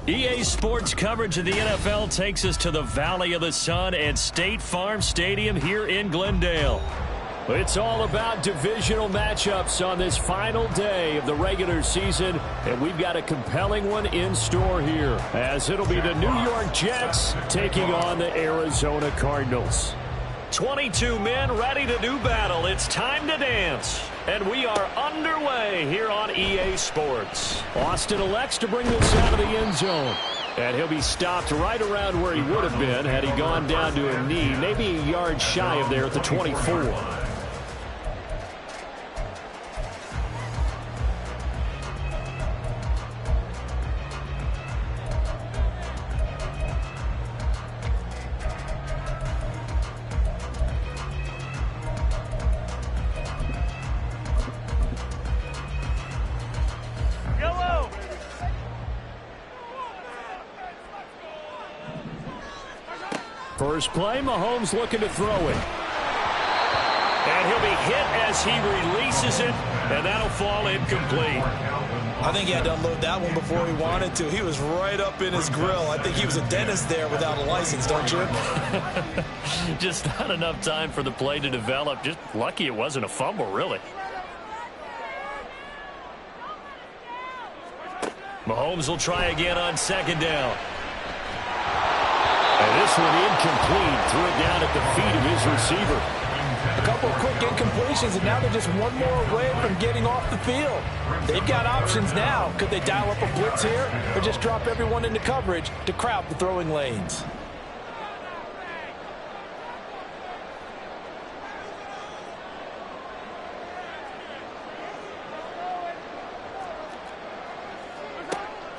EA Sports coverage of the NFL takes us to the Valley of the Sun at State Farm Stadium here in Glendale. It's all about divisional matchups on this final day of the regular season, and we've got a compelling one in store here, as it'll be the New York Jets taking on the Arizona Cardinals. 22 men ready to do battle. It's time to dance. And we are underway here on EA Sports. Austin elects to bring this out of the end zone. And he'll be stopped right around where he would have been had he gone down to a knee, maybe a yard shy of there at the 24. First play, Mahomes looking to throw it. And he'll be hit as he releases it, and that'll fall incomplete. I think he had to unload that one before he wanted to. He was right up in his grill. I think he was a dentist there without a license, don't you? Just not enough time for the play to develop. Just lucky it wasn't a fumble, really. Mahomes will try again on second down. And this one incomplete. Threw it down at the feet of his receiver. A couple of quick incompletions, and now they're just one more away from getting off the field. They've got options now. Could they dial up a blitz here or just drop everyone into coverage to crowd the throwing lanes?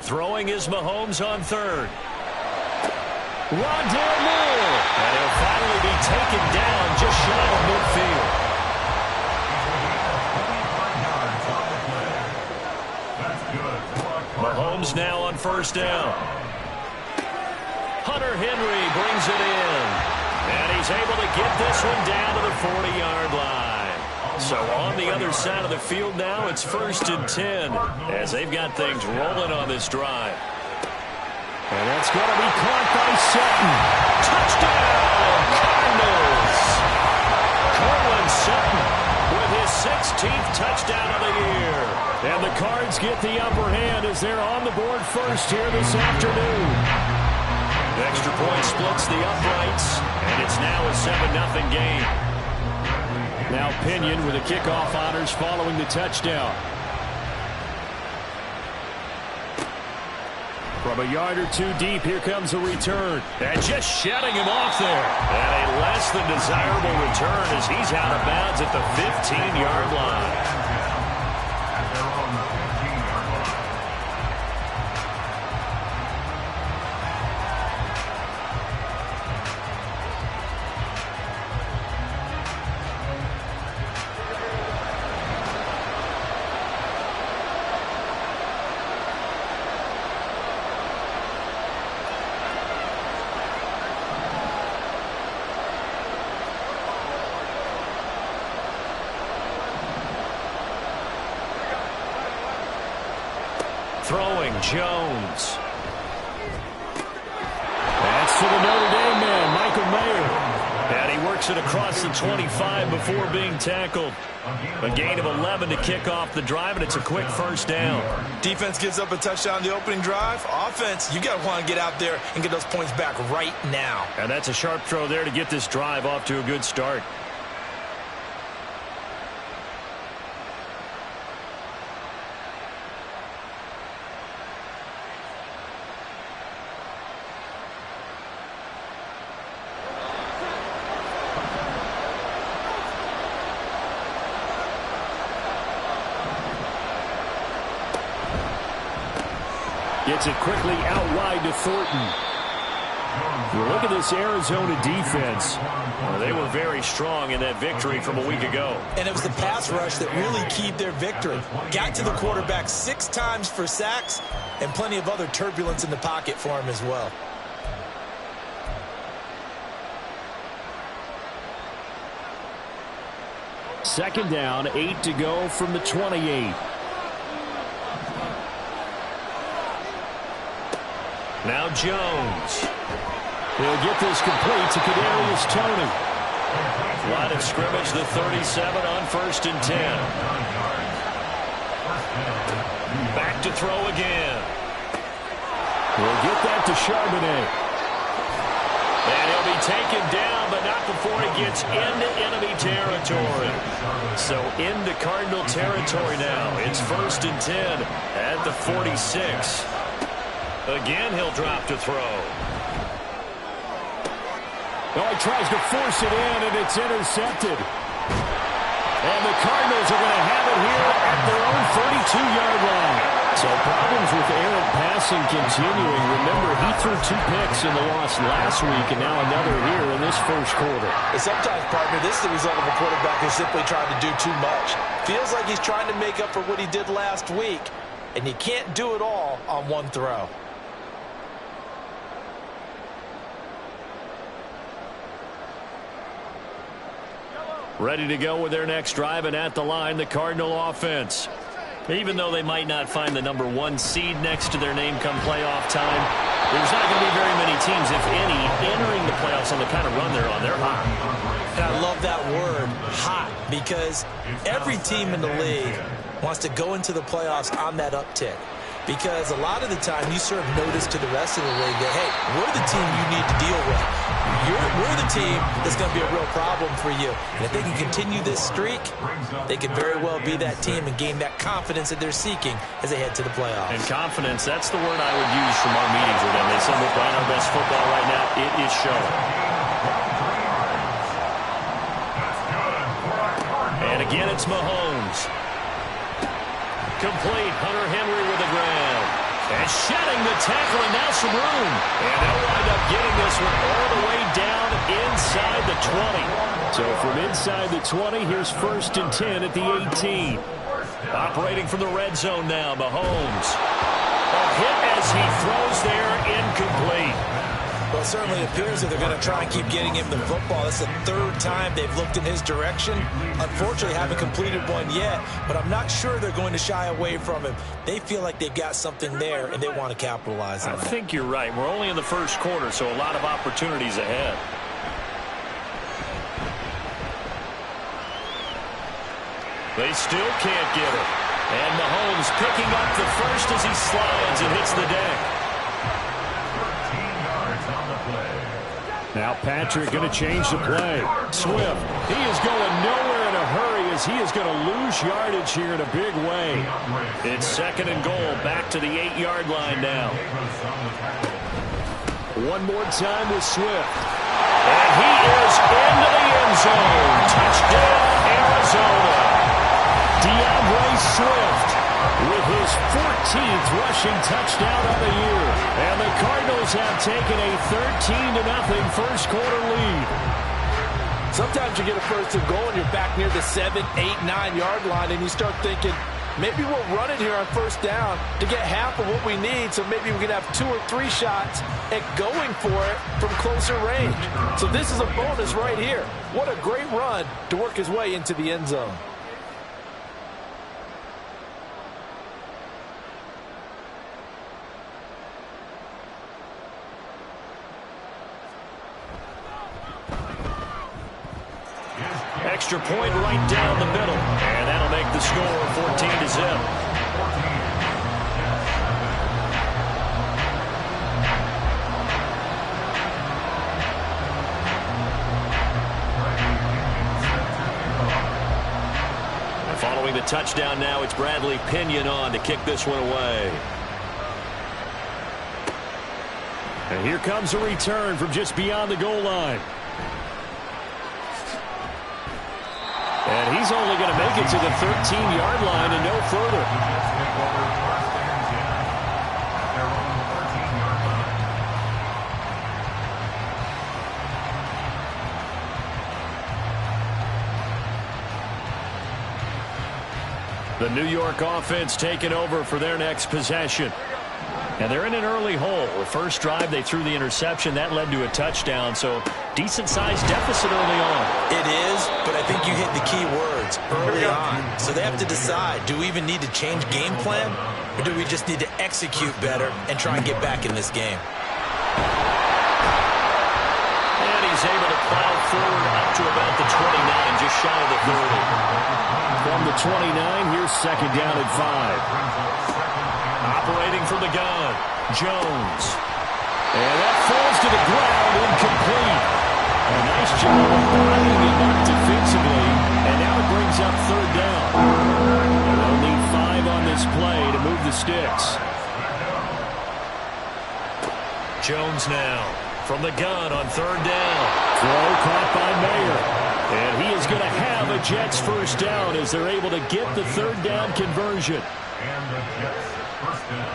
Throwing is Mahomes on third. Rondale Moore. And he'll finally be taken down just shy of midfield. Mahomes now on first down. Hunter Henry brings it in. And he's able to get this one down to the 40-yard line. So on the other side of the field now, it's 1st and 10 as they've got things rolling on this drive. And that's going to be caught by Sutton. Touchdown, Cardinals. Courtland Sutton with his 16th touchdown of the year. And the Cards get the upper hand as they're on the board first here this afternoon. The extra point splits the uprights, and it's now a 7-0 game. Now Pinion with the kickoff honors following the touchdown. From a yard or two deep, here comes a return. And just shutting him off there. And a less than desirable return as he's out of bounds at the 15-yard line. Throwing, Jones. That's to the Notre Dame man, Michael Mayer. And he works it across the 25 before being tackled. A gain of 11 to kick off the drive, and it's a quick first down. Defense gives up a touchdown the opening drive. Offense, you got to want to get out there and get those points back right now. And that's a sharp throw there to get this drive off to a good start. Gets it quickly out wide to Thornton. Look at this Arizona defense. Well, they were very strong in that victory from a week ago. And it was the pass rush that really keyed their victory. Got to the quarterback 6 times for sacks and plenty of other turbulence in the pocket for him as well. Second down, 8 to go from the 28. Now Jones. He'll get this complete to Kadarius Toney. Line of scrimmage, the 37 on 1st and 10. Back to throw again. We'll get that to Charbonnet. And he'll be taken down, but not before he gets into enemy territory. So into Cardinal territory now. It's 1st and 10 at the 46. Again, he'll drop to throw. Oh, he tries to force it in, and it's intercepted. And the Cardinals are going to have it here at their own 32-yard line. So problems with errant passing continuing. Remember, he threw 2 picks in the loss last week, and now another here in this first quarter. And sometimes, partner, this is the result of a quarterback who's simply trying to do too much. Feels like he's trying to make up for what he did last week, and you can't do it all on one throw. Ready to go with their next drive, and at the line, the Cardinal offense. Even though they might not find the number 1 seed next to their name come playoff time, there's not going to be very many teams, if any, entering the playoffs on the kind of run they're on. They're hot. And I love that word, hot, because every team in the league wants to go into the playoffs on that uptick. Because a lot of the time you serve notice to the rest of the league that, hey, we're the team you need to deal with. We're the team that's going to be a real problem for you. And if they can continue this streak, they could very well be that team and gain that confidence that they're seeking as they head to the playoffs. And confidence, that's the word I would use from our meetings with them. They said we're playing our best football right now. It is showing. And again, it's Mahomes. Complete. Hunter Henry with the ground. And shedding the tackle, and now some room. And they'll wind up getting this one all the way down inside the 20. So from inside the 20, here's 1st and 10 at the 18. Operating from the red zone now, Mahomes. A hit as he throws there, incomplete. Well, it certainly appears that they're going to try and keep getting him the football. That's the 3rd time they've looked in his direction. Unfortunately, haven't completed one yet, but I'm not sure they're going to shy away from him. They feel like they've got something there, and they want to capitalize on it. I think you're right. We're only in the first quarter, so a lot of opportunities ahead. They still can't get it. And Mahomes picking up the first as he slides and hits the deck. Now Patrick going to change the play. Swift, he is going nowhere in a hurry as he is going to lose yardage here in a big way. It's 2nd and goal, back to the 8-yard line now. One more time with Swift. And he is into the end zone. Touchdown, Arizona. DeAndre Swift with his 14th rushing touchdown of the year. And the Cardinals have taken a 13-0 first quarter lead. Sometimes you get a 1st and goal and you're back near the 7, 8, 9-yard line, and you start thinking, maybe we'll run it here on 1st down to get half of what we need, so maybe we can have 2 or 3 shots at going for it from closer range. So this is a bonus right here. What a great run to work his way into the end zone. Extra point right down the middle. And that'll make the score 14-0. Following the touchdown now, it's Bradley Pinion on to kick this one away. And here comes a return from just beyond the goal line. And he's only going to make it to the 13-yard line and no further. The New York offense taking over for their next possession. And they're in an early hole. The first drive, they threw the interception. That led to a touchdown, so decent-sized deficit early on. It is, but I think you hit the key words, early on. So they have to decide, do we even need to change game plan? Or do we just need to execute better and try and get back in this game? And he's able to plow forward up to about the 29, just shy of the 30. From the 29, here's second down at 5. Operating from the gun, Jones. And that falls to the ground, incomplete. A nice job of bodying him up defensively, and now it brings up third down. They'll need 5 on this play to move the sticks. Jones now from the gun on third down. Throw caught by Mayer. And he is going to have a Jets first down as they're able to get the third down conversion. And the Jets first down.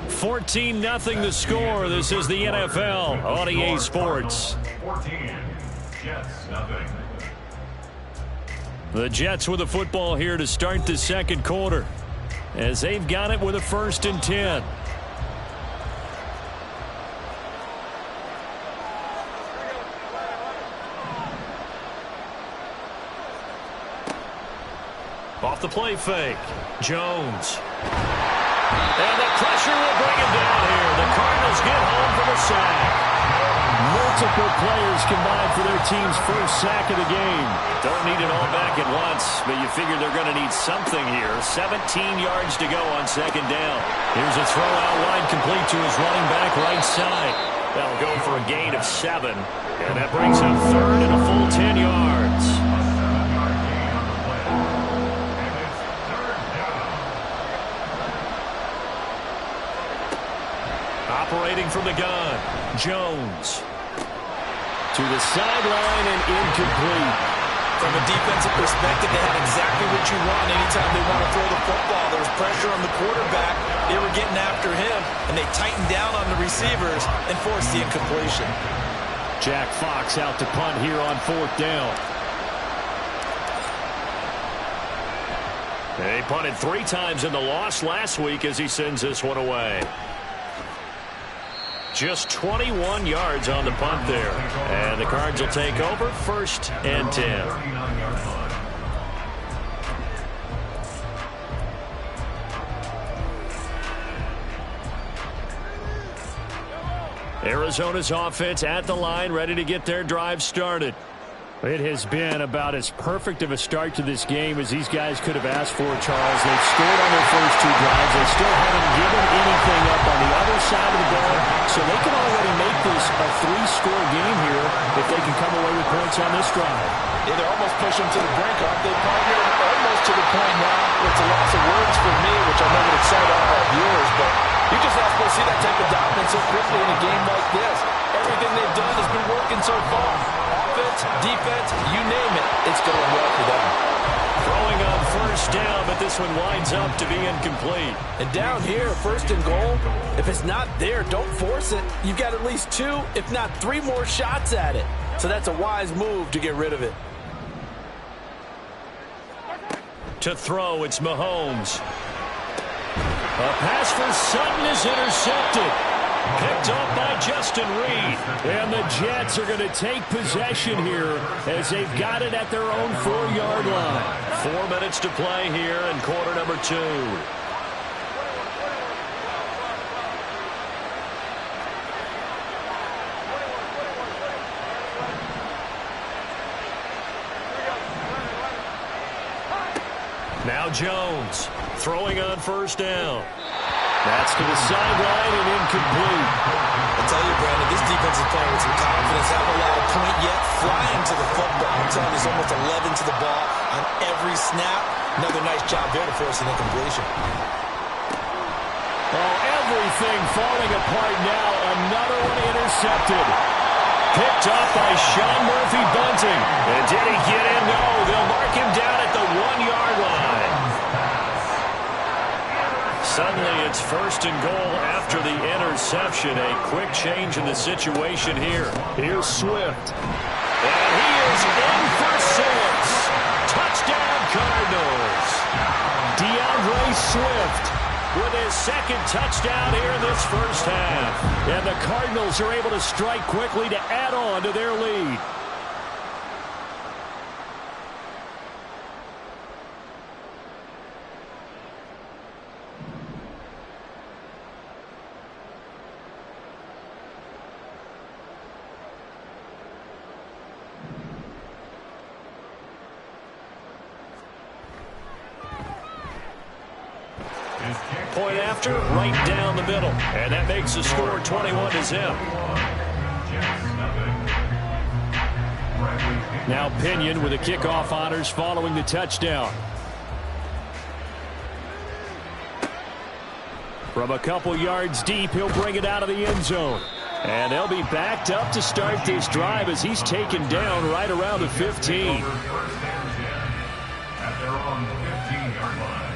14-0 the score. This is the NFL on EA Sports. 14, Jets, nothing. The Jets with the football here to start the second quarter, as they've got it with a 1st and 10. Off the play fake, Jones. And the pressure will bring him down here. The Cardinals get home for the sack. Multiple players combined for their team's first sack of the game. Don't need it all back at once, but you figure they're going to need something here. 17 yards to go on second down. Here's a throw out wide, complete to his running back right side. That'll go for a gain of 7, and that brings up third and a full 10 yards. Operating from the gun, Jones. To the sideline and incomplete. From a defensive perspective, they had exactly what you want anytime they want to throw the football. There was pressure on the quarterback. They were getting after him, and they tightened down on the receivers and forced the incompletion. Jack Fox out to punt here on 4th down. They punted 3 times in the loss last week as he sends this one away. Just 21 yards on the punt there. And the Cards will take over 1st and 10. Arizona's offense at the line, ready to get their drive started. It has been about as perfect of a start to this game as these guys could have asked for, Charles. They've scored on their first 2 drives. They still haven't given anything up on the other side of the ball, so they can already make this a 3-score game here if they can come away with points on this drive. Yeah, they're almost pushing to the brink, aren't they, partner? Almost to the point now. It's a loss of words for me, which I know would excite all our viewers, but you're just not supposed to see that type of dominance so quickly in a game like this. Everything they've done has been working so far. Offense, defense, you name it, it's going well for them. Throwing on first down, but this one winds up to be incomplete. And down here, 1st and goal, if it's not there, don't force it. You've got at least 2, if not 3 more shots at it. So that's a wise move to get rid of it. To throw, it's Mahomes. A pass for Sutton is intercepted. Picked up by Justin Reed. And the Jets are going to take possession here as they've got it at their own 4-yard line. 4 minutes to play here in quarter number 2. Now Jones throwing on first down. That's to the sideline and incomplete. I tell you, Brandon, this defense is playing with some confidence. Haven't allowed a point yet. Flying to the football. I'm telling you, there's almost 11 to the ball on every snap. Another nice job there to force an incompletion. Oh, everything falling apart now. Another one intercepted. Picked up by Sean Murphy Bunting. And did he get in? No. They'll mark him down at the 1-yard line. Suddenly it's 1st and goal after the interception. A quick change in the situation here. Here's Swift. And he is in for 6. Touchdown Cardinals. DeAndre Swift with his 2nd touchdown here in this first half. And the Cardinals are able to strike quickly to add on to their lead. Point after, right down the middle. And that makes the score 21-0. Now Pinion with the kickoff honors following the touchdown. From a couple yards deep, he'll bring it out of the end zone. And they'll be backed up to start this drive as he's taken down right around the 15. At their own 15-yard line.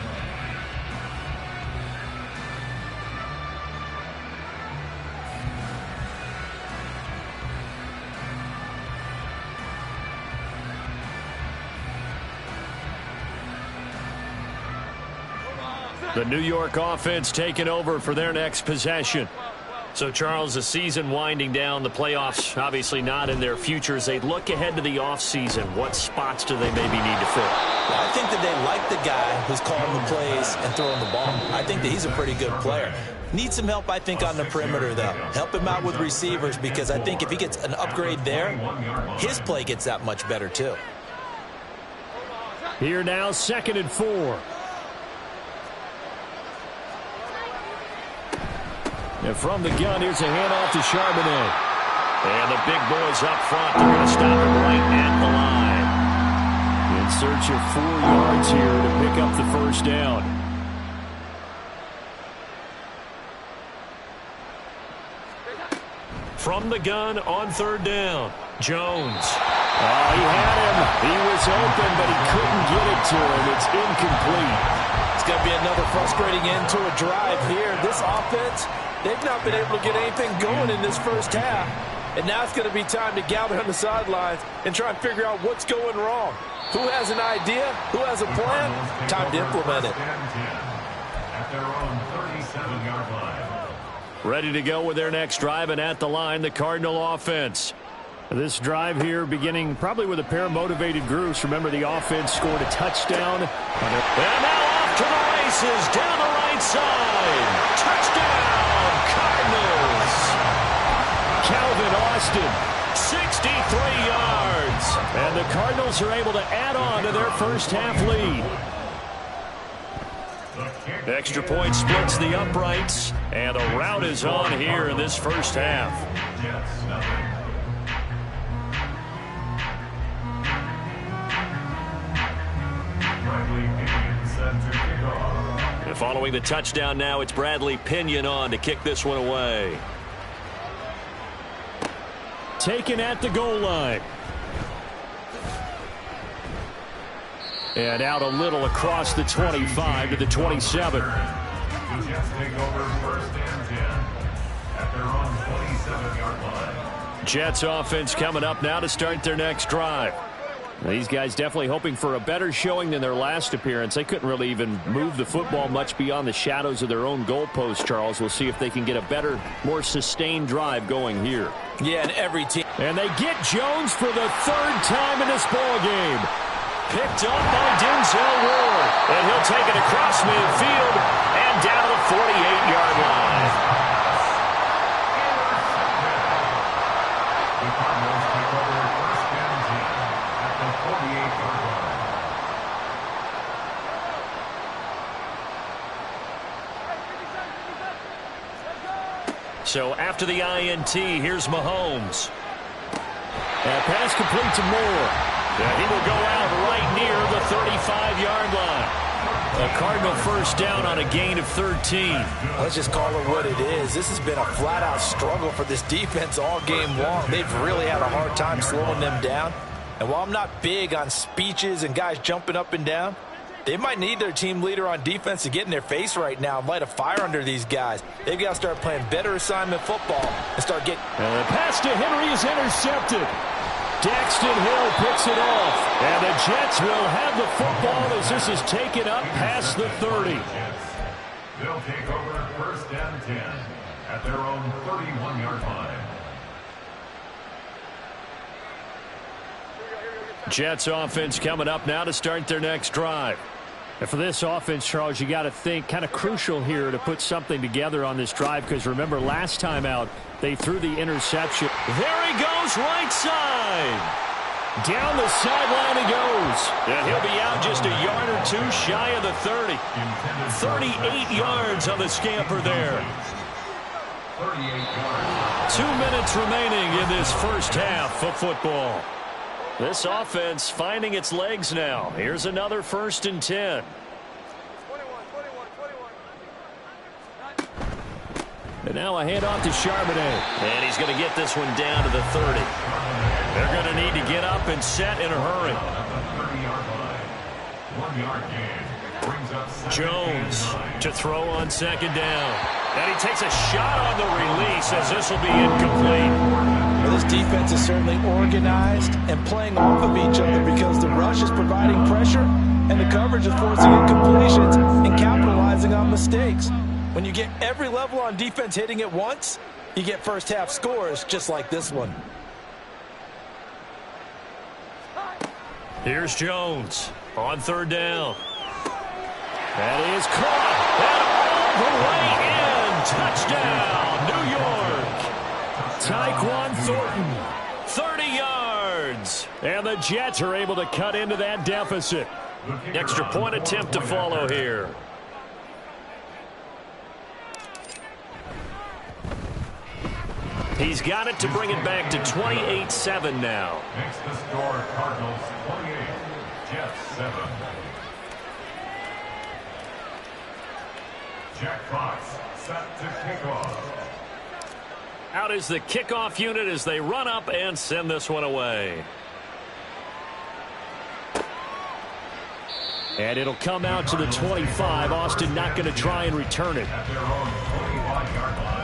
The New York offense taking over for their next possession. So, Charles, the season winding down, the playoffs obviously not in their future. As they look ahead to the offseason, what spots do they maybe need to fill? I think that they like the guy who's calling the plays and throwing the ball. I think that he's a pretty good player. Needs some help, I think, on the perimeter, though. Help him out with receivers, because I think if he gets an upgrade there, his play gets that much better, too. Here now, 2nd and 4. And from the gun, here's a handoff to Charbonnet. And the big boys up front, they're going to stop him right at the line. In search of 4 yards here to pick up the first down. From the gun on 3rd down, Jones. Oh, he had him. He was open, but he couldn't get it to him. It's incomplete. It's going to be another frustrating end to a drive here. This offense, they've not been able to get anything going in this first half. And now it's going to be time to gather on the sidelines and try and figure out what's going wrong. Who has an idea? Who has a plan? Time to implement it. At their own 37-yard line. Ready to go with their next drive, and at the line, the Cardinal offense. This drive here beginning probably with a pair of motivated groups. Remember, the offense scored a touchdown. And now off to the races down the right side. Touchdown, Cardinals. Calvin Austin. 63 yards. And the Cardinals are able to add on to their first half lead. Extra point splits the uprights, and a rout is on here in this first half. Jets, nothing. Bradley Pinion set to kick off. And following the touchdown now, it's Bradley Pinion on to kick this one away. Taken at the goal line. And out a little across the 25 to the 27. The Jets take over 1st and 10 at their own 27-yard line. Jets offense coming up now to start their next drive. These guys definitely hoping for a better showing than their last appearance. They couldn't really even move the football much beyond the shadows of their own goalpost, Charles. We'll see if they can get a better, more sustained drive going here. Yeah, and every team. And they get Jones for the 3rd time in this ball game. Picked up by Denzel Ward. And he'll take it across midfield and down to the 48-yard line. The Cardinals take over 1st and 10 at the 48-yard line. So after the INT, here's Mahomes. And pass complete to Moore. And he will go out right near the 35-yard line. A Cardinal first down on a gain of 13. Let's just call it what it is. This has been a flat-out struggle for this defense all game long. They've really had a hard time slowing them down. And while I'm not big on speeches and guys jumping up and down, they might need their team leader on defense to get in their face right now and light a fire under these guys. They've got to start playing better assignment football and start getting... And the pass to Henry is intercepted. Daxton Hill picks it off. And the Jets will have the football as this is taken up past the 30. They'll take over 1st and 10 at their own 31-yard line. Jets offense coming up now to start their next drive. And for this offense, Charles, you got to think kind of crucial here to put something together on this drive, because remember last time out they threw the interception. There he goes right side. Down the sideline he goes. And he'll be out just a yard or two shy of the 30. 38 yards on the scamper there. 2 minutes remaining in this first half of football. This offense finding its legs now. Here's another 1st and 10. And now a handoff to Charbonnet. And he's going to get this one down to the 30. They're going to need to get up and set in a hurry. Jones to throw on 2nd down. And he takes a shot on the release as this will be incomplete. Well, this defense is certainly organized and playing off of each other because the rush is providing pressure and the coverage is forcing incompletions and capitalizing on mistakes. When you get every level on defense hitting at once, you get first half scores just like this one. Here's Jones on 3rd down. That is caught. And all the way in. Touchdown, New York. Tyquan Thornton. 30 yards. And the Jets are able to cut into that deficit. Extra point attempt to follow here. He's got it to bring it back to 28-7 now. Makes the score Cardinals 28, Jets 7. Jack Fox set to kick off. Out is the kickoff unit as they run up and send this one away. And it'll come out to the 25. Austin not going to try and return it. At their own 25-yard line.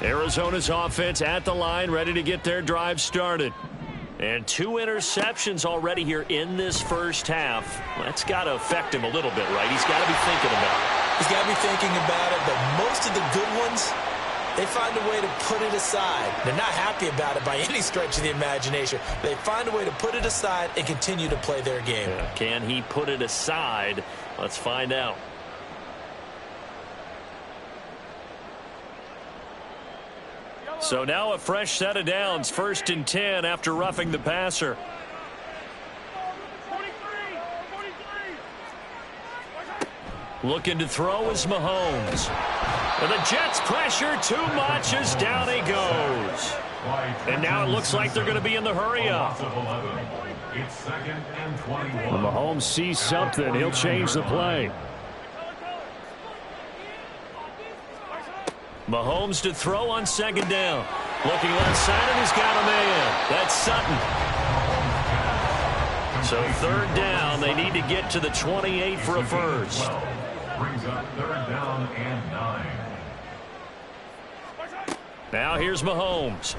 Arizona's offense at the line, ready to get their drive started. And 2 interceptions already here in this first half. That's got to affect him a little bit, right? He's got to be thinking about it. He's got to be thinking about it, but most of the good ones, they find a way to put it aside. They're not happy about it by any stretch of the imagination. They find a way to put it aside and continue to play their game. Yeah. Can he put it aside? Let's find out. So now a fresh set of downs, 1st and 10 after roughing the passer. Looking to throw is Mahomes. And the Jets pressure too much as down he goes. And now it looks like they're going to be in the hurry up. It's 2nd and 21. When Mahomes sees something, he'll change the play. Mahomes to throw on 2nd down. Looking left side, and he's got a man. That's Sutton. So 3rd down, they need to get to the 28 for a first. Brings up 3rd down and 9. Now here's Mahomes.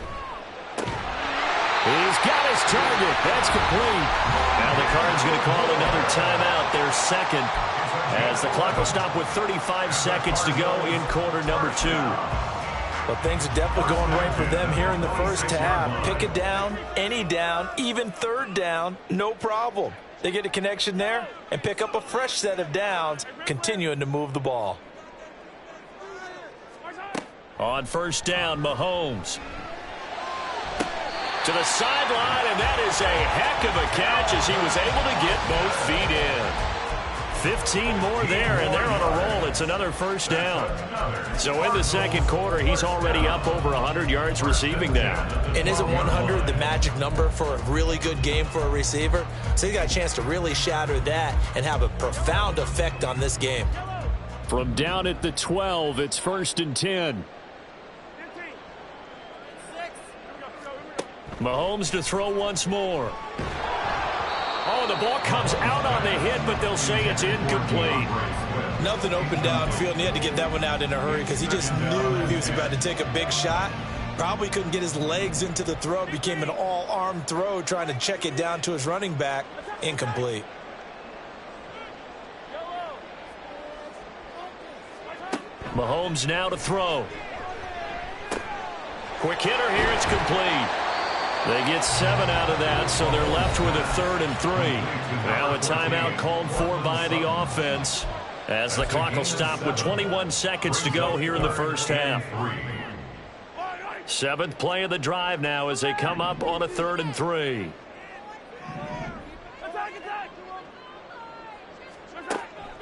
He's got his target. That's complete. Now the Cards going to call another timeout, their 2nd. As the clock will stop with 35 seconds to go in quarter number 2. Well, things are definitely going right for them here in the first half. Pick a down, any down, even 3rd down, no problem. They get a connection there and pick up a fresh set of downs, continuing to move the ball. On 1st down, Mahomes. To the sideline, and that is a heck of a catch as he was able to get both feet in. 15 more there, and they're on a roll. It's another 1st down. So in the 2nd quarter, he's already up over 100 yards receiving now. And isn't 100 the magic number for a really good game for a receiver? So he got a chance to really shatter that and have a profound effect on this game. From down at the 12, it's 1st and 10. Mahomes to throw once more. Oh, the ball comes out on the hit, but they'll say it's incomplete. Nothing open downfield, and he had to get that one out in a hurry because he just knew he was about to take a big shot. Probably couldn't get his legs into the throw. It became an all-arm throw trying to check it down to his running back. Incomplete. Mahomes now to throw. Quick hitter here, it's complete. They get 7 out of that, so they're left with a 3rd and 3. Now a timeout called for by the offense As the clock will stop with 21 seconds to go here in the first half. 7th play of the drive now as they come up on a 3rd and 3.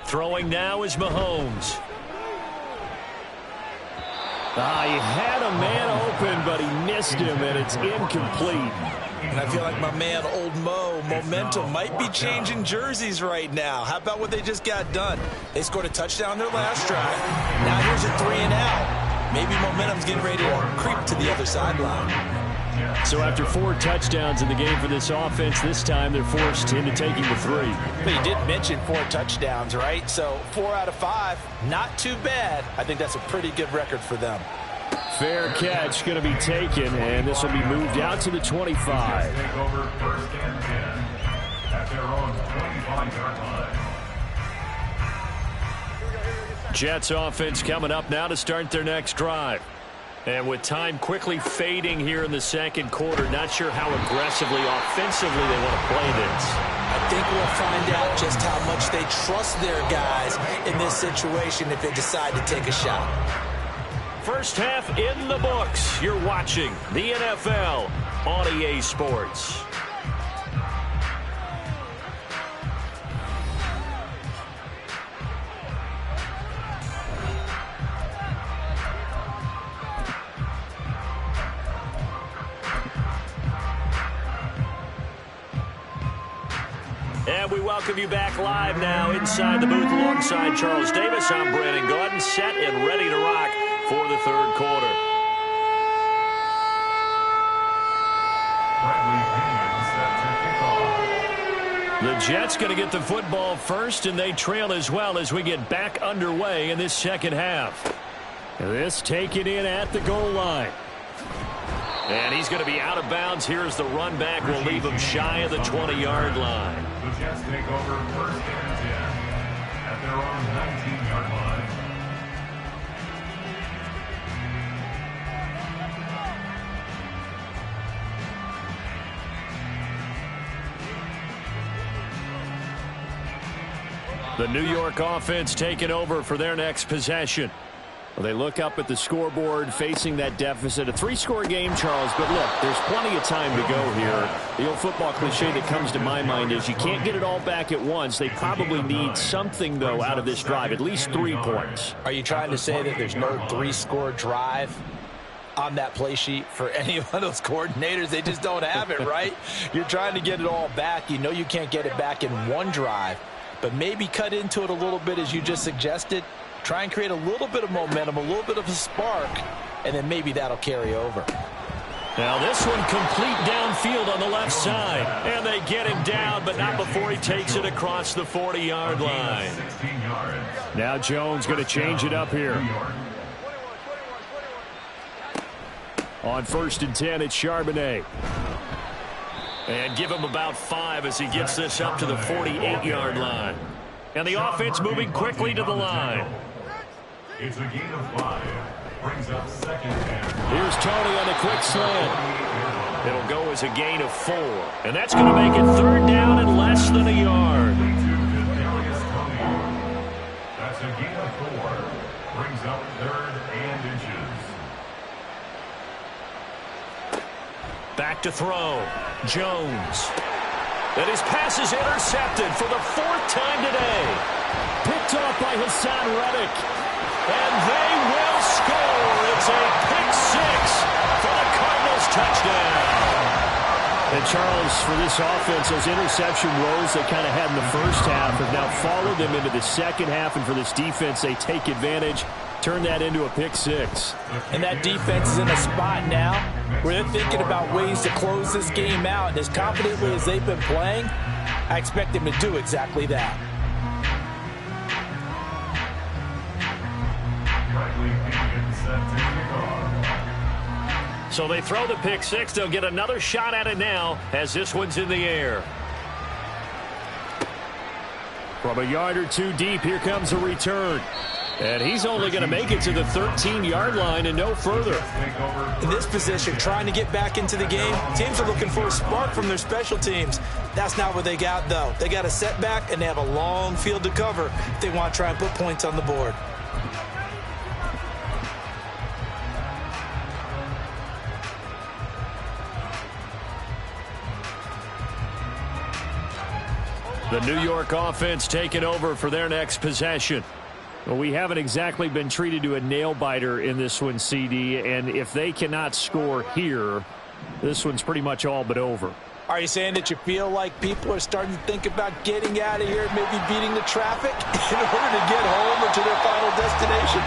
Throwing now is Mahomes. He had a man open, but he missed him, and it's incomplete. And I feel like my man, Old Mo, momentum might be changing jerseys right now. How about what they just got done? They scored a touchdown their last drive. Now here's a 3 and out. Maybe momentum's getting ready to creep to the other sideline. So after 4 touchdowns in the game for this offense, this time they're forced into taking the 3. But you did mention 4 touchdowns, right? So 4 out of 5, not too bad. I think that's a pretty good record for them. Fair catch going to be taken, and this will be moved out to the 25. Take over 1st and 10 at their own 25-yard line. Jets offense coming up now to start their next drive. And with time quickly fading here in the second quarter, not sure how aggressively, offensively they want to play this. I think we'll find out just how much they trust their guys in this situation if they decide to take a shot. First half in the books. You're watching the NFL on EA Sports. And we welcome you back live now inside the booth alongside Charles Davis. I'm Brandon Gaudin, set and ready to rock for the 3rd quarter. The Jets going to get the football first, and they trail as well as we get back underway in this second half. This taken in at the goal line. And he's going to be out of bounds. Here's the run back. Will leave him shy of the 20-yard line. The Jets take over 1st and 10 at their own 19-yard line. The New York offense taking over for their next possession. Well, they look up at the scoreboard facing that deficit. A 3-score game, Charles, but look, there's plenty of time to go here. The old football cliche that comes to my mind is you can't get it all back at once. They probably need something, though, out of this drive, at least 3 points. Are you trying to say that there's no 3-score drive on that play sheet for any of those coordinators? They just don't have it, right? You're trying to get it all back. You know you can't get it back in one drive, but maybe cut into it a little bit as you just suggested. Try and create a little bit of momentum, a little bit of a spark, and then maybe that'll carry over. Now this one complete downfield on the left side. And they get him down, but not before he takes it across the 40-yard line. Now Jones going to change it up here. On 1st and 10, it's Charbonnet. And give him about 5 as he gets this up to the 48-yard line. And the offense moving quickly to the line. It's a gain of 5. Brings up 2nd and 1. Here's Tony on the quick slant. It'll go as a gain of 4. And that's going to make it 3rd down and less than a yard. That's a gain of 4. Brings up 3rd and inches. Back to throw. Jones. And his pass is intercepted for the 4th time today. Picked off by Hassan Reddick. And they will score. It's a pick 6 for the Cardinals touchdown. And Charles, for this offense, those interception woes they kind of had in the first half have now followed them into the second half. And for this defense, they take advantage, turn that into a pick 6. And that defense is in a spot now where they're thinking about ways to close this game out. And as confidently as they've been playing, I expect them to do exactly that. So they throw the pick 6. They'll get another shot at it now as this one's in the air. From a yard or 2 deep, here comes a return. And he's only going to make it to the 13-yard line and no further. In this position, trying to get back into the game, teams are looking for a spark from their special teams. That's not what they got, though. They got a setback, and they have a long field to cover if they want to try and put points on the board. The New York offense taking over for their next possession. Well, we haven't exactly been treated to a nail-biter in this one, CD, and if they cannot score here, this one's pretty much all but over. Are you saying that you feel like people are starting to think about getting out of here, maybe beating the traffic in order to get home or to their final destination?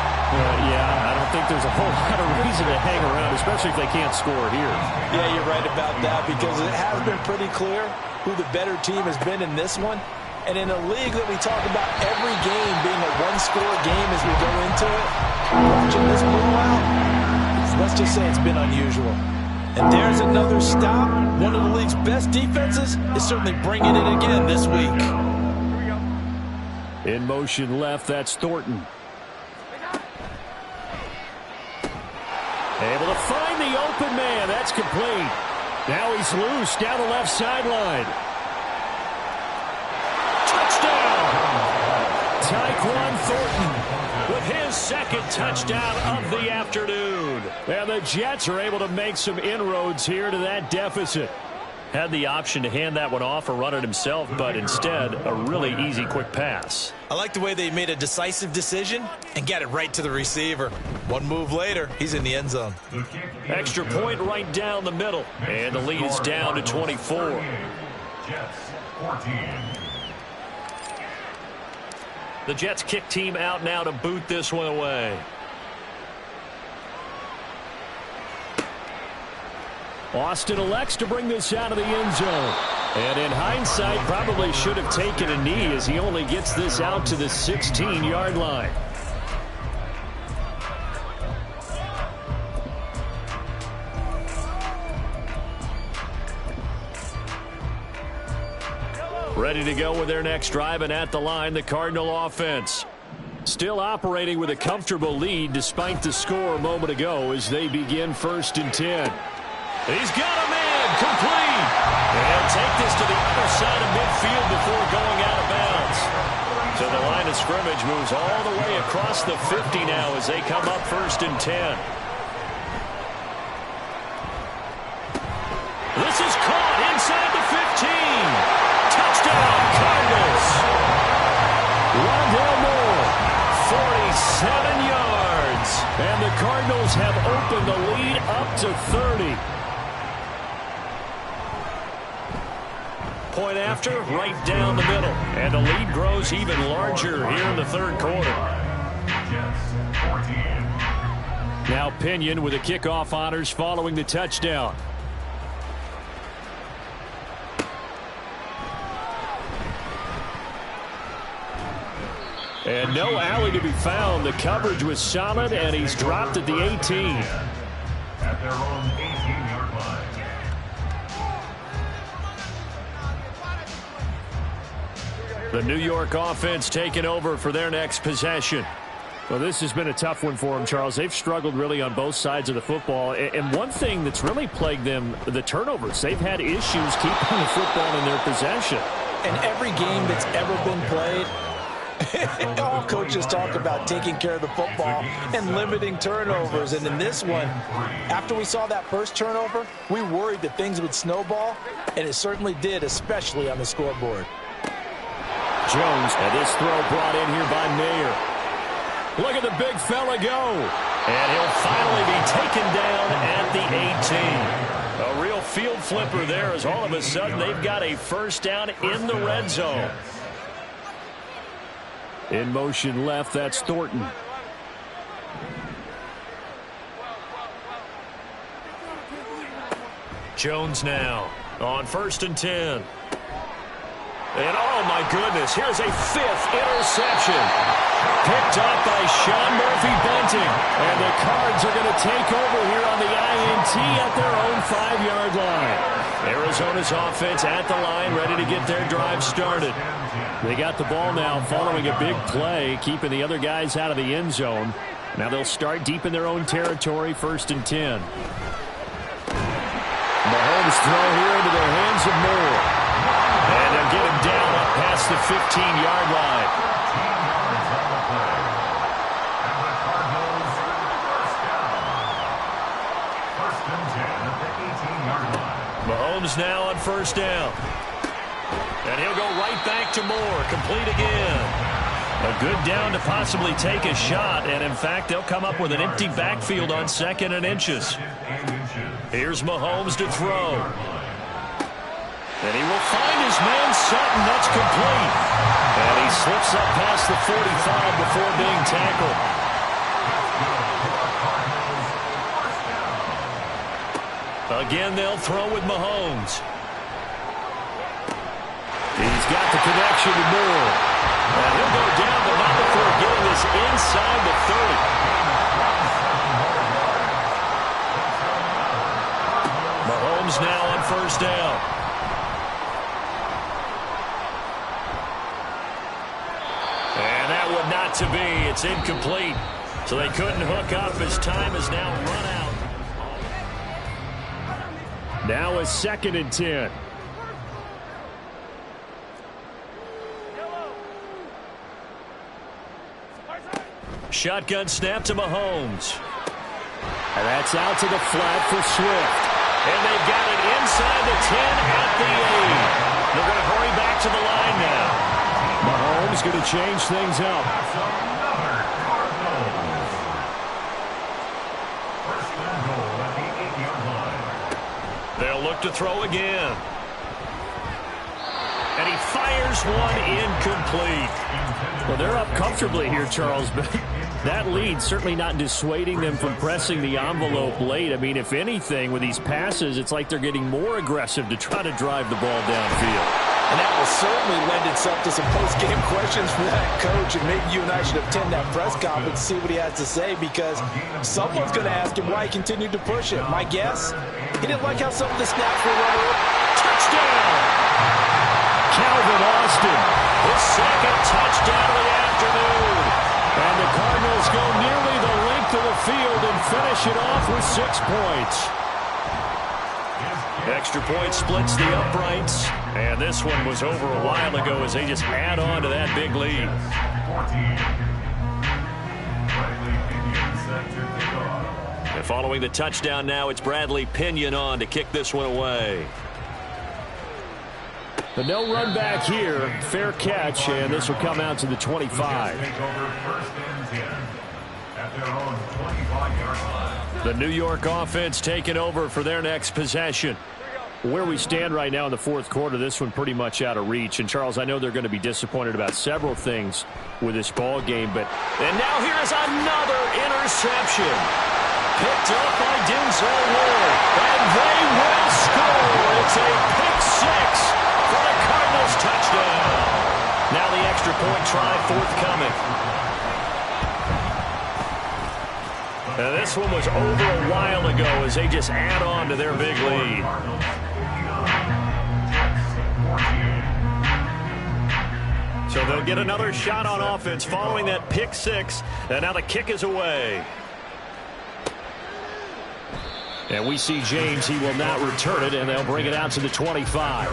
Yeah, I don't think there's a whole lot of reason to hang around, especially if they can't score here. Yeah, you're right about that, because it has been pretty clear who the better team has been in this one. And in a league that we talk about every game being a one-score game as we go into it, watching this blowout, let's just say it's been unusual. And there's another stop. One of the league's best defenses is certainly bringing it again this week. In motion left, that's Thornton. Able to find the open man. That's complete. Now he's loose down the left sideline. Tyquan Thornton with his second touchdown of the afternoon. And the Jets are able to make some inroads here to that deficit. Had the option to hand that one off or run it himself, but instead a really easy quick pass. I like the way they made a decisive decision and got it right to the receiver. One move later, he's in the end zone. Extra point right down the middle, and the lead is down to 24. Jets 14. The Jets kick team out now to boot this one away. Austin elects to bring this out of the end zone. And in hindsight, probably should have taken a knee as he only gets this out to the 16-yard line. Ready to go with their next drive, and at the line, the Cardinal offense. Still operating with a comfortable lead despite the score a moment ago as they begin 1st and 10. He's got a man complete. And take this to the other side of midfield before going out of bounds. So the line of scrimmage moves all the way across the 50 now as they come up 1st and 10. This is caught inside the 15. Touchdown, Cardinals. Rondale Moore, 47 yards. And the Cardinals have opened the lead up to 30. Point after, right down the middle. And the lead grows even larger here in the 3rd quarter. Jets 14. Now Pinion with the kickoff honors following the touchdown. And no alley to be found. The coverage was solid, and he's dropped at the 18. At their own 18-yard line. The New York offense taking over for their next possession. Well, this has been a tough one for them, Charles. They've struggled really on both sides of the football. And one thing that's really plagued them, the turnovers. They've had issues keeping the football in their possession. In every game that's ever been played, all coaches talk about taking care of the football and limiting turnovers. And in this one, after we saw that first turnover, we worried that things would snowball, and it certainly did, especially on the scoreboard. Jones, and this throw brought in here by Mayer. Look at the big fella go. And he'll finally be taken down at the 18. A real field flipper there as all of a sudden they've got a first down in the red zone. In motion left, that's Thornton. Jones now on 1st and 10. And oh my goodness, here's a 5th interception. Picked up by Sean Murphy-Bunting. And the Cards are going to take over here on the INT at their own 5-yard line. Arizona's offense at the line, ready to get their drive started. They got the ball now following a big play, keeping the other guys out of the end zone. Now they'll start deep in their own territory, 1st and 10. Mahomes throw here into the hands of Moore. And they'll get him down up past the 15-yard line. Mahomes now on 1st down. And he'll go right back to Moore. Complete again. A good down to possibly take a shot. And, in fact, they'll come up with an empty backfield on 2nd and inches. Here's Mahomes to throw. And he will find his man Sutton. That's complete. And he slips up past the 45 before being tackled. Again, they'll throw with Mahomes. He's got the connection to Moore. And he'll go down, but not before getting this inside the 30. Mahomes now on 1st down. And that would not to be. It's incomplete. So they couldn't hook up as time is now run out. Now a 2nd and 10. Shotgun snap to Mahomes. And that's out to the flat for Swift. And they've got it inside the 10 at the 8. They're going to hurry back to the line now. Mahomes going to change things up. They'll look to throw again. And he fires one incomplete. Well, they're up comfortably here, Charles, but that lead certainly not dissuading them from pressing the envelope late. I mean, if anything, with these passes, it's like they're getting more aggressive to try to drive the ball downfield. And that will certainly lend itself to some post-game questions for that coach, and maybe you and I should attend that press conference to see what he has to say, because someone's going to ask him why he continued to push it. My guess, he didn't like how some of the snaps were running. Touchdown! Calvin Austin. His 2nd touchdown of the afternoon. And the Cardinals go nearly the length of the field and finish it off with 6 points. Extra point splits the uprights. And this one was over a while ago as they just add on to that big lead. And following the touchdown now, it's Bradley Pinion on to kick this one away. The no run back here, fair catch, and this will come out to the 25. The New York offense taking over for their next possession. Where we stand right now in the 4th quarter, this one pretty much out of reach. And, Charles, I know they're going to be disappointed about several things with this ball game, but... And now here's another interception. Picked up by Denzel Ward. And they will score. It's a pick 6 for the Cardinals touchdown. Now the extra point try forthcoming. And this one was over a while ago as they just add on to their big lead. So they'll get another shot on offense following that pick 6. And now the kick is away. And we see James. He will not return it, and they'll bring it out to the 25.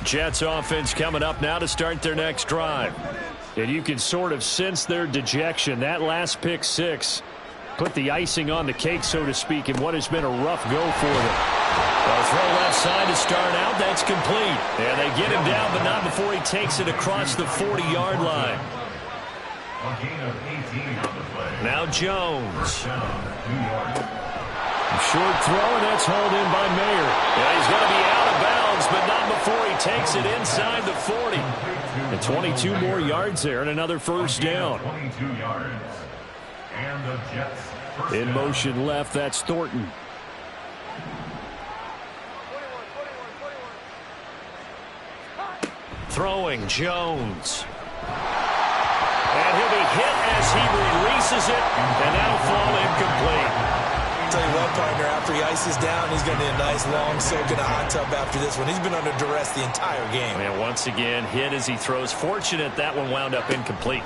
Jets offense coming up now to start their next drive. And you can sort of sense their dejection. That last pick 6 put the icing on the cake, so to speak, in what has been a rough go for them. They'll throw left side to start out. That's complete. And they get him down, but not before he takes it across the 40-yard line. Now Jones. Short throw, and that's hauled in by Mayer. Yeah, he's going to be out of bounds, but not before he takes it inside the 40. And 22 more yards there and another 1st down. In motion left, that's Thornton. Throwing Jones. And he'll be hit as he releases misses it, and that'll fall incomplete. I'll tell you what, partner, after he ices down, he's going to need a nice long soak in a hot tub after this one. He's been under duress the entire game. And once again, hit as he throws. Fortunate that one wound up incomplete.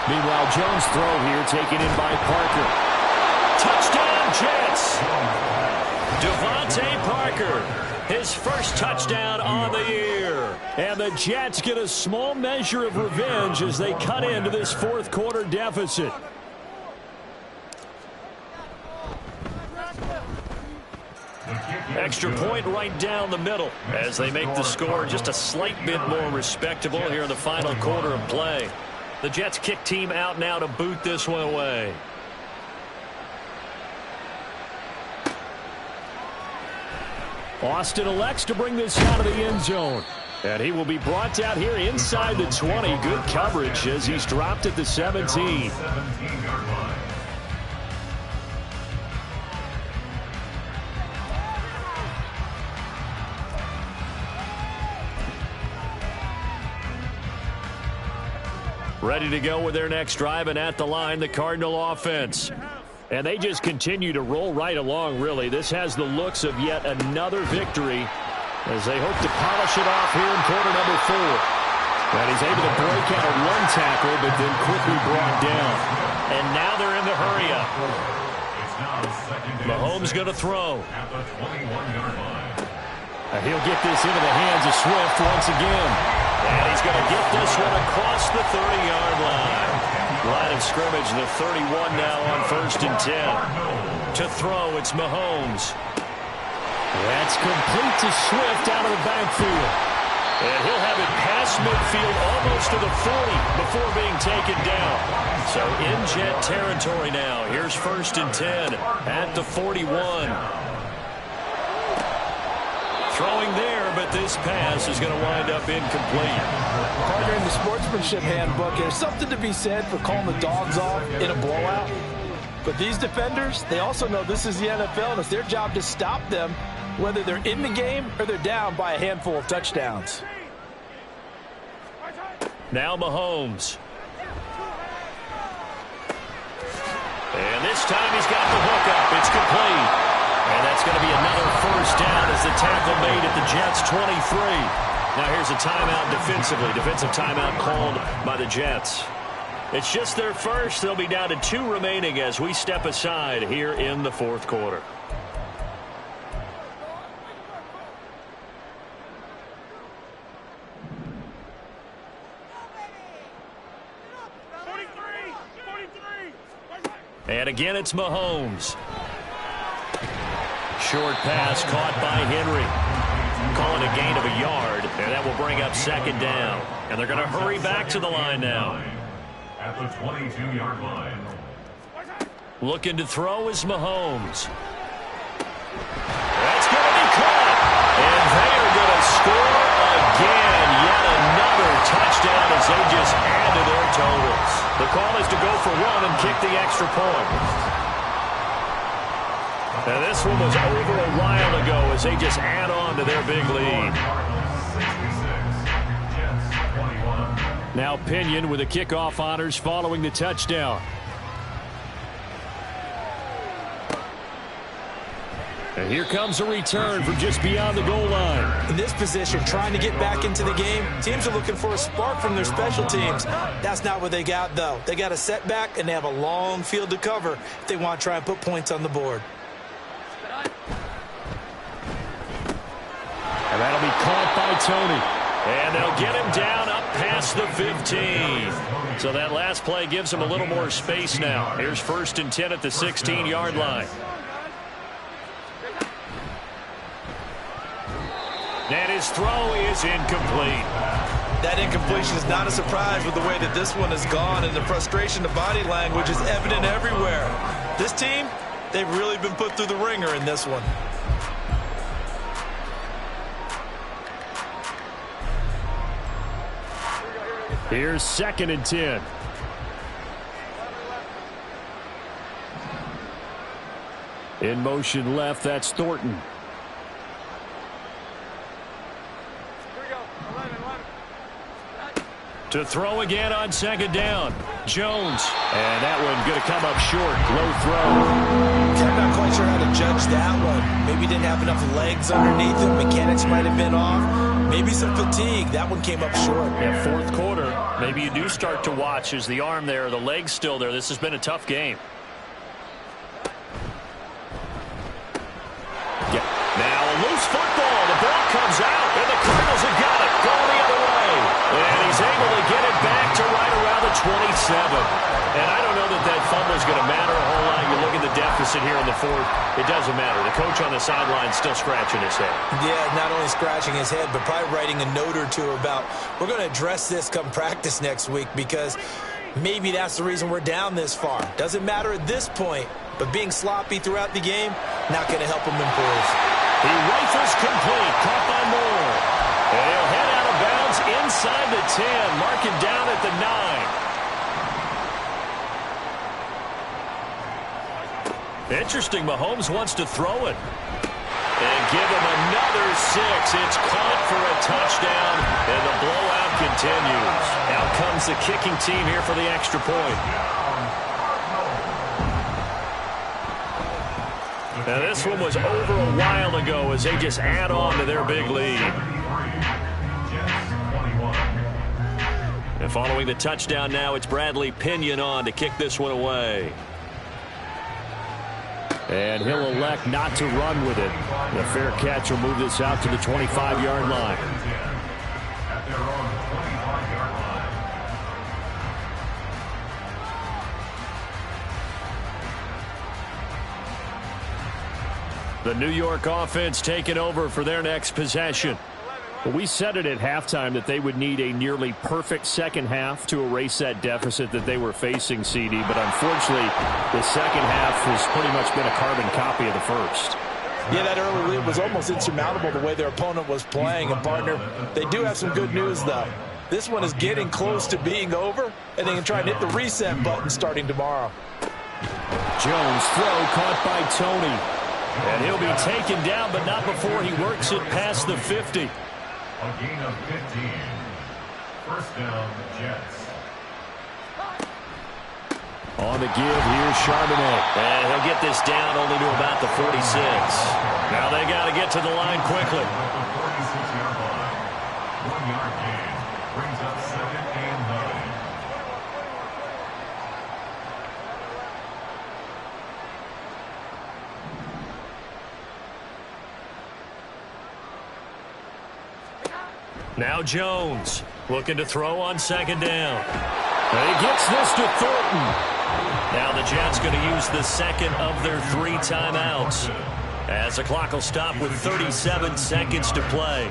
Meanwhile, Jones' throw here taken in by Parker. Touchdown, Jets! Devontae Parker, his first touchdown on the year. And the Jets get a small measure of revenge as they cut into this fourth quarter deficit. Extra point right down the middle as they make the score just a slight bit more respectable here in the final quarter of play. The Jets kick team out now to boot this one away. Austin elects to bring this out of the end zone. And he will be brought out here inside the 20. Good coverage as he's dropped at the 17. Ready to go with their next drive, and at the line, the Cardinal offense. And they just continue to roll right along, really. This has the looks of yet another victory as they hope to polish it off here in quarter number 4. And he's able to break out of one tackle, but then quickly brought down. And now they're in the hurry up. Mahomes going to throw. And he'll get this into the hands of Swift once again. And he's going to get this one across the 30-yard line. Line of scrimmage, the 31 now on 1st and 10. To throw, it's Mahomes. That's complete to Swift out of the backfield. And he'll have it past midfield almost to the 40 before being taken down. So in Jet territory now. Here's 1st and 10 at the 41. Throwing there, but this pass is going to wind up incomplete. Partner, in the sportsmanship handbook, there's something to be said for calling the dogs off in a blowout. But these defenders, they also know this is the NFL, and it's their job to stop them, whether they're in the game or they're down by a handful of touchdowns. Now Mahomes. And this time he's got the hook up. It's complete. And that's going to be another first down as the tackle made at the Jets' 23. Now here's a timeout defensively. Defensive timeout called by the Jets. It's just their first. They'll be down to 2 remaining as we step aside here in the fourth quarter. And again, it's Mahomes. Short pass caught by Henry. Calling a gain of a yard, and that will bring up 2nd down. And they're going to hurry back to the line now. At the 22-yard line. Looking to throw is Mahomes. That's going to be caught. And they are going to score again. Yet another touchdown as they just add to their totals. The call is to go for 1 and kick the extra point. Now this one was over a while ago as they just add on to their big lead. Now Pinion with the kickoff honors following the touchdown. And here comes a return from just beyond the goal line. In this position, trying to get back into the game, teams are looking for a spark from their special teams. That's not what they got, though. They got a setback, and they have a long field to cover if they want to try and put points on the board. And that'll be caught by Tony. And they'll get him down up past the 15. So that last play gives him a little more space now. Here's 1st and 10 at the 16-yard line. And his throw is incomplete. That incompletion is not a surprise with the way that this one has gone, and the frustration, the body language is evident everywhere. This team, they've really been put through the ringer in this one. Here's 2nd and 10. In motion left, that's Thornton. To throw again on second down. Jones. And that one going to come up short. Low throw. I'm not quite sure how to judge that one. Maybe didn't have enough legs underneath him. Mechanics might have been off. Maybe some fatigue. That one came up short. Yeah, fourth quarter. Maybe you do start to watch. Is the arm there, the leg's still there? This has been a tough game. Yeah. Now a loose football. The ball comes out, and the Cardinals have got it. Going the other way. And he's able to get it back to right around the 27. And I don't know that that fumble is going to matter a whole lot. You look at the deficit here in the fourth. It doesn't matter. The coach on the sideline is still scratching his head. Yeah, not only scratching his head, but probably writing a note or two about, we're going to address this come practice next week, because maybe that's the reason we're down this far. Doesn't matter at this point, but being sloppy throughout the game, not going to help him improve. He rifles complete. Caught by Moore. And he'll head out of bounds inside the 10. Marking down at the 9. Interesting. Mahomes wants to throw it. And give him another 6. It's caught for a touchdown. And the blowout continues. Out comes the kicking team here for the extra point. Now this one was over a while ago as they just add on to their big lead. And following the touchdown now, it's Bradley Pinion on to kick this one away. And he'll elect not to run with it. The fair catch will move this out to the 25-yard line. At their own 25-yard line. The New York offense taking over for their next possession. Well, we said it at halftime that they would need a nearly perfect second half to erase that deficit that they were facing, CD. But unfortunately, the second half has pretty much been a carbon copy of the first. Yeah, that early lead was almost insurmountable the way their opponent was playing. And, partner, they do have some good news, though. This one is getting close to being over, and they can try and hit the reset button starting tomorrow. Jones throw caught by Tony. And he'll be taken down, but not before he works it past the 50. A gain of 15. First down, Jets. On the give, here's Charbonnet. And he'll get this down only to about the 46. Now they got to get to the line quickly. At the 46-yard line. 1-yard gain. Brings up second and 9. Now Jones looking to throw on second down. And he gets this to Thornton. Now the Jets going to use the second of their 3 timeouts as the clock will stop with 37 seconds to play.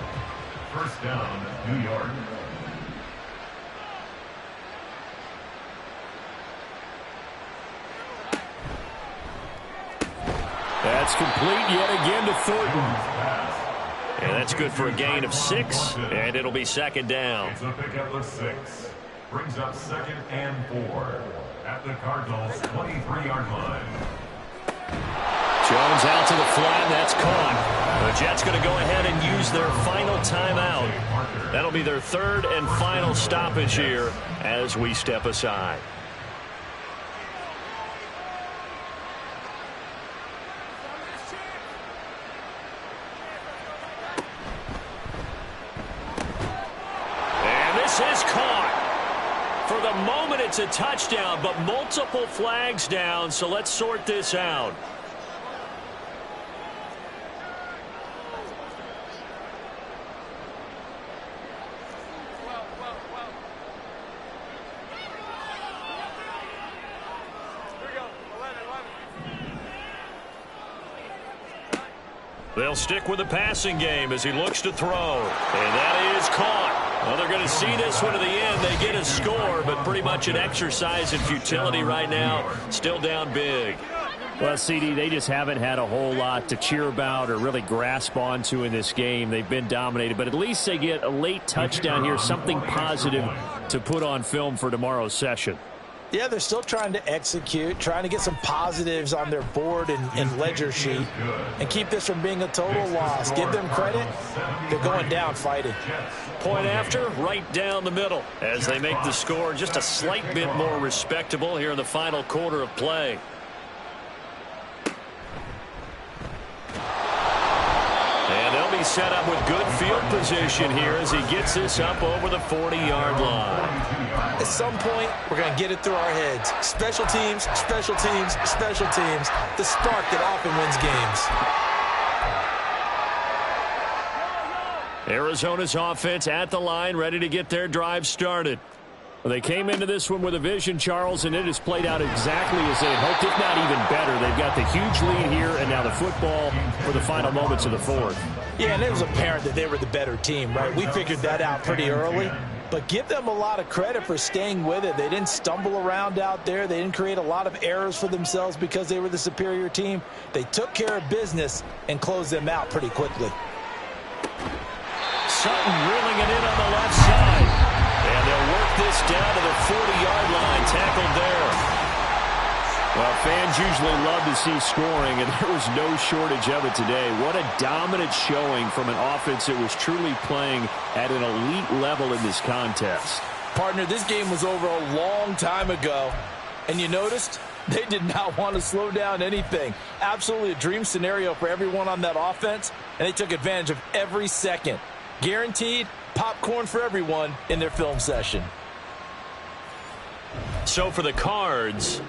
First down, New York. That's complete yet again to Thornton. And that's good for a gain of 6, and it'll be second down. It's a pickup of 6. Brings up second and 4 at the Cardinals' 23-yard line. Jones out to the flat. That's caught. The Jets going to go ahead and use their final timeout. That'll be their 3rd and final stoppage here as we step aside. Is caught. For the moment, it's a touchdown, but multiple flags down, so let's sort this out. They'll stick with the passing game as he looks to throw. And that is caught. Well, they're going to see this one to the end. They get a score, but pretty much an exercise in futility right now. Still down big. Well, CD, they just haven't had a whole lot to cheer about or really grasp onto in this game. They've been dominated, but at least they get a late touchdown here, something positive to put on film for tomorrow's session. Yeah, they're still trying to execute, trying to get some positives on their board and ledger sheet and keep this from being a total loss. Give them credit. They're going down fighting. Point after, right down the middle as they make the score just a slight bit more respectable here in the final quarter of play. And they'll be set up with good field position here as he gets this up over the 40-yard line. At some point, we're going to get it through our heads. Special teams, special teams, special teams. The spark that often wins games. Arizona's offense at the line, ready to get their drive started. Well, they came into this one with a vision, Charles, and it has played out exactly as they had hoped, if not even better. They've got the huge lead here, and now the football for the final moments of the fourth. Yeah, and it was apparent that they were the better team, right? We figured that out pretty early. But give them a lot of credit for staying with it. They didn't stumble around out there. They didn't create a lot of errors for themselves because they were the superior team. They took care of business and closed them out pretty quickly. Sutton reeling it in on the left side. And they'll work this down to the 40-yard line, tackled there. Well, fans usually love to see scoring, and there was no shortage of it today. What a dominant showing from an offense that was truly playing at an elite level in this contest. Partner, this game was over a long time ago, and you noticed they did not want to slow down anything. Absolutely a dream scenario for everyone on that offense, and they took advantage of every second. Guaranteed popcorn for everyone in their film session. So for the Cards,